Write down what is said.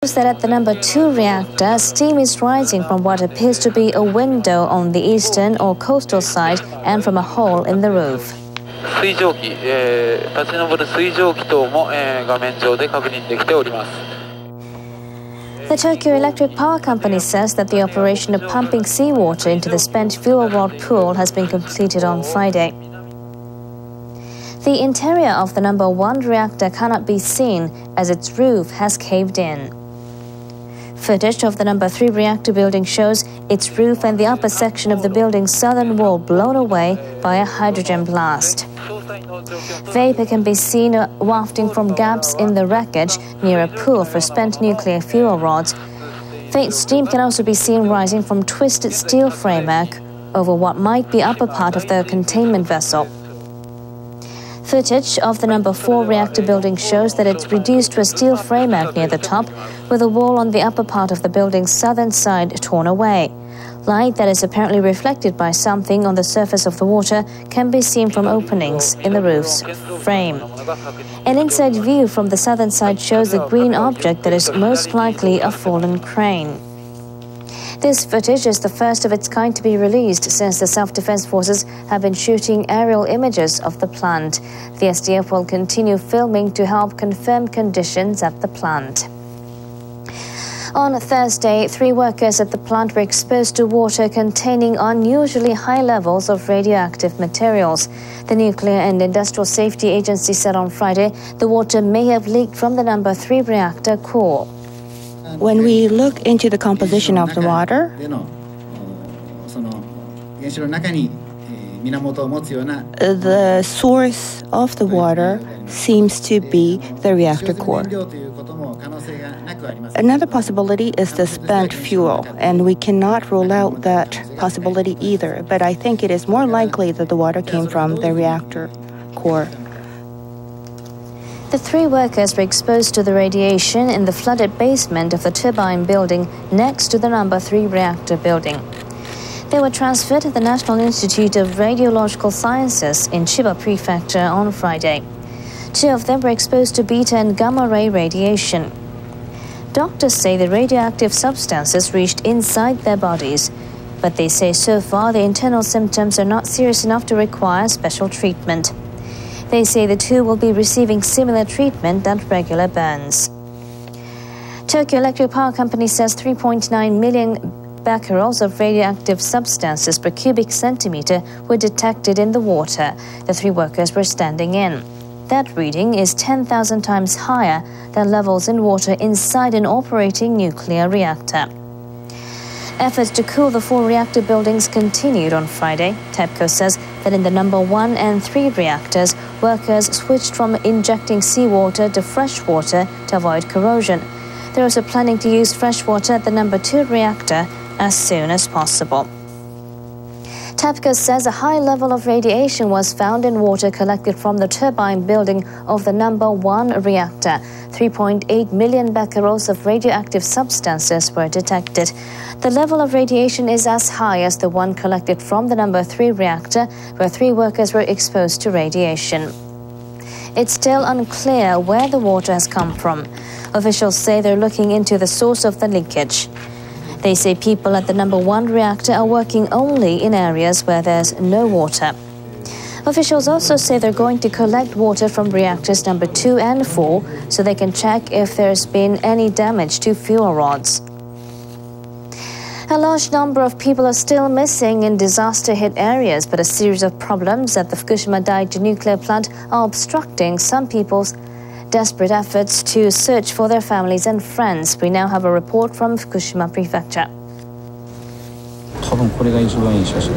That at the number 2 reactor, steam is rising from what appears to be a window on the eastern or coastal side and from a hole in the roof. 水蒸気、立ち上る水蒸気等も、画面上で確認できております。 The Tokyo Electric Power Company says that the operation of pumping seawater into the spent fuel rod pool has been completed on Friday. The interior of the number 1 reactor cannot be seen as its roof has caved in. Footage of the number 3 reactor building shows its roof and the upper section of the building's southern wall blown away by a hydrogen blast. Vapor can be seen wafting from gaps in the wreckage near a pool for spent nuclear fuel rods. Faint steam can also be seen rising from twisted steel framework over what might be upper part of the containment vessel. Footage of the number 4 reactor building shows that it's reduced to a steel framework near the top, with a wall on the upper part of the building's southern side torn away. Light that is apparently reflected by something on the surface of the water can be seen from openings in the roof's frame. An inside view from the southern side shows a green object that is most likely a fallen crane. This footage is the first of its kind to be released since the self-defense forces have been shooting aerial images of the plant. The SDF will continue filming to help confirm conditions at the plant. On Thursday, 3 workers at the plant were exposed to water containing unusually high levels of radioactive materials. The Nuclear and Industrial Safety Agency said on Friday the water may have leaked from the number 3 reactor core. When we look into the composition of the water, the source of the water seems to be the reactor core. Another possibility is the spent fuel, and we cannot rule out that possibility either, but I think it is more likely that the water came from the reactor core. The 3 workers were exposed to the radiation in the flooded basement of the turbine building next to the number 3 reactor building. They were transferred to the National Institute of Radiological Sciences in Chiba Prefecture on Friday. 2 of them were exposed to beta and gamma ray radiation. Doctors say the radioactive substances reached inside their bodies, but they say so far the internal symptoms are not serious enough to require special treatment. They say the 2 will be receiving similar treatment than regular burns. Tokyo Electric Power Company says 3.9 million becquerels of radioactive substances per cubic centimeter were detected in the water the 3 workers were standing in. That reading is 10,000 times higher than levels in water inside an operating nuclear reactor. Efforts to cool the 4 reactor buildings continued on Friday. TEPCO says that in the number 1 and 3 reactors, workers switched from injecting seawater to fresh water to avoid corrosion. They're also planning to use fresh water at the number 2 reactor as soon as possible. TEPCO says a high level of radiation was found in water collected from the turbine building of the number 1 reactor. 3.8 million becquerels of radioactive substances were detected. The level of radiation is as high as the one collected from the number 3 reactor, where 3 workers were exposed to radiation. It's still unclear where the water has come from. Officials say they're looking into the source of the leakage. They say people at the number 1 reactor are working only in areas where there's no water. Officials also say they're going to collect water from reactors number 2 and 4 so they can check if there's been any damage to fuel rods. A large number of people are still missing in disaster-hit areas, but a series of problems at the Fukushima Daiichi nuclear plant are obstructing some people's desperate efforts to search for their families and friends. We now have a report from Fukushima Prefecture. 多分これが一番いい写真。